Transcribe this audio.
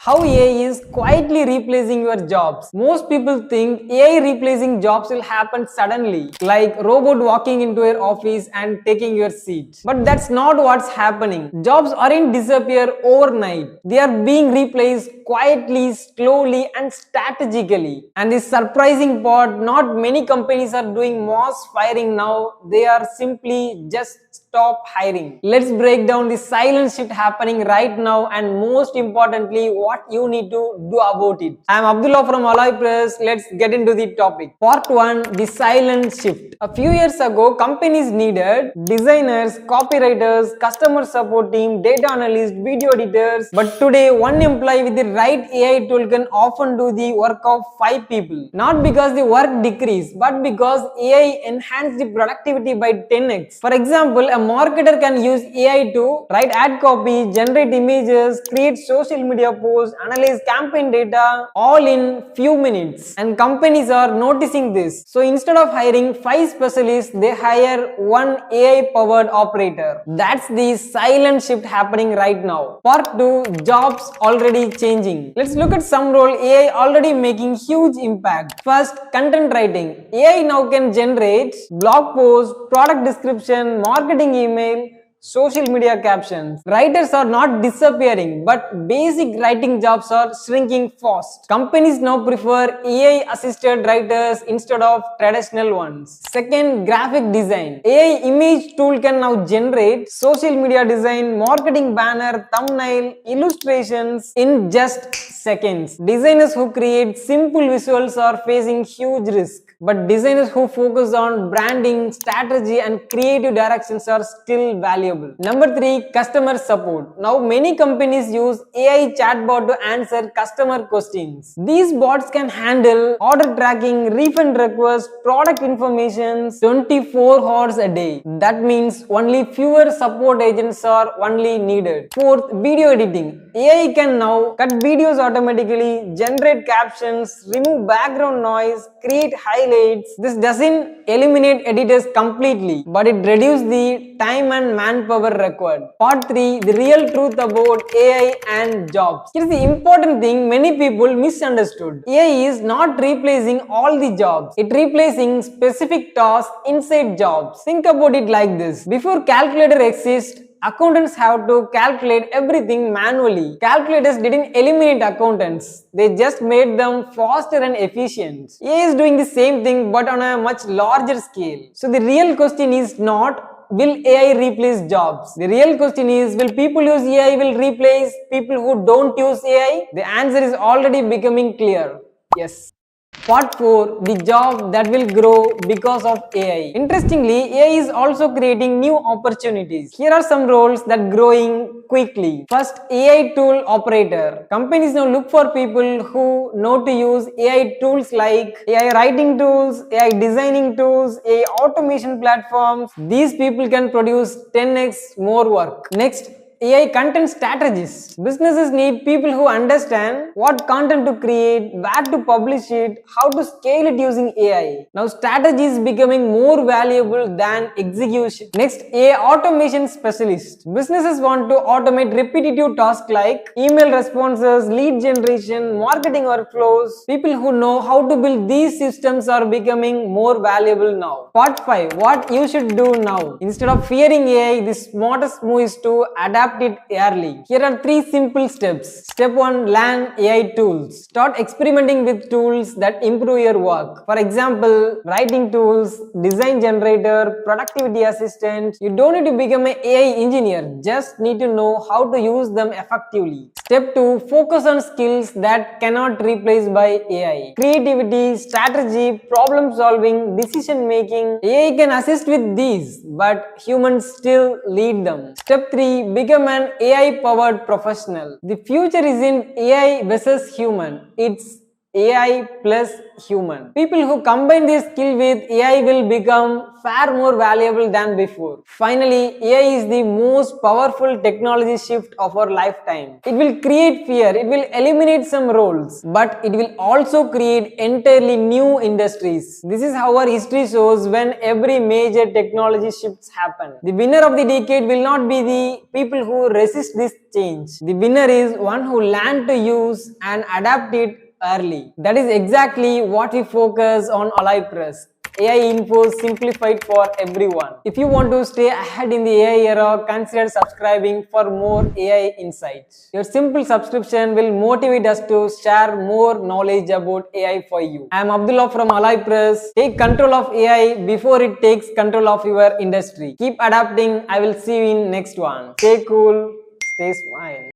How AI is quietly replacing your jobs. Most people think AI replacing jobs will happen suddenly, like robot walking into your office and taking your seat. But that's not what's happening. Jobs aren't disappear overnight. They are being replaced quietly, slowly and strategically. And the surprising part, not many companies are doing mass firing now. They are simply just stop hiring. Let's break down the silent shift happening right now and most importantly what you need to do about it. I am Abdullah from AlloyPress. Let's get into the topic. Part 1, the silent shift. A few years ago, companies needed designers, copywriters, customer support team, data analysts, video editors. But today, one employee with the right AI tool can often do the work of 5 people. Not because the work decreased, but because AI enhanced the productivity by 10x. For example, a marketer can use AI to write ad copy, generate images, create social media posts, analyze campaign data, all in few minutes. And companies are noticing this. So instead of hiring 5 specialists, they hire one AI powered operator. That's the silent shift happening right now. Part 2, jobs already changing. Let's look at some role AI already making huge impact. First, content writing. AI now can generate blog posts, product description, marketing email, social media captions. Writers are not disappearing, but basic writing jobs are shrinking fast. Companies now prefer AI assisted writers instead of traditional ones. Second, graphic design. AI image tool can now generate social media design, marketing banner, thumbnail, illustrations in just seconds. Designers who create simple visuals are facing huge risk. But designers who focus on branding, strategy and creative directions are still valuable. Number 3, customer support. Now many companies use AI chatbot to answer customer questions. These bots can handle order tracking, refund requests, product information 24 hours a day. That means only fewer support agents are only needed. Fourth, video editing. AI can now cut videos automatically, generate captions, remove background noise, create highlights. This doesn't eliminate editors completely, but it reduces the time and manpower required. Part 3, the real truth about AI and jobs. Here's the important thing many people misunderstood. AI is not replacing all the jobs. It's replacing specific tasks inside jobs. Think about it like this. Before calculator exists, accountants have to calculate everything manually. Calculators didn't eliminate accountants. They just made them faster and efficient. AI is doing the same thing but on a much larger scale. So the real question is not will AI replace jobs? The real question is will people use AI will replace people who don't use AI? The answer is already becoming clear. Yes. Part 4, the job that will grow because of AI. Interestingly, AI is also creating new opportunities. Here are some roles that growing quickly. First, AI tool operator. Companies now look for people who know to use AI tools like AI writing tools, AI designing tools, AI automation platforms. These people can produce 10x more work. Next, AI content strategists. Businesses need people who understand what content to create, where to publish it, how to scale it using AI. Now strategy is becoming more valuable than execution. Next, AI automation specialist. Businesses want to automate repetitive tasks like email responses, lead generation, marketing workflows. People who know how to build these systems are becoming more valuable now. Part 5, what you should do now. Instead of fearing AI, the smartest move is to adapt it early. Here are 3 simple steps. Step 1, learn AI tools. Start experimenting with tools that improve your work. For example, writing tools, design generator, productivity assistant. You don't need to become an AI engineer, just need to know how to use them effectively. Step 2, focus on skills that cannot replace by AI. Creativity, strategy, problem solving, decision making. AI can assist with these, but humans still lead them. Step 3, become an AI powered professional. The future isn't AI versus human, it's AI plus human. People who combine this skill with AI will become far more valuable than before. Finally, AI is the most powerful technology shift of our lifetime. It will create fear, it will eliminate some roles, but it will also create entirely new industries. This is how our history shows when every major technology shifts happen. The winner of the decade will not be the people who resist this change. The winner is one who learn to use and adapt it early. That is exactly what we focus on AlloyPress. AI info simplified for everyone. If you want to stay ahead in the AI era, consider subscribing for more AI insights. Your simple subscription will motivate us to share more knowledge about AI for you. I am Abdullah from AlloyPress. Take control of AI before it takes control of your industry. Keep adapting. I will see you in next one. Stay cool, stay smile.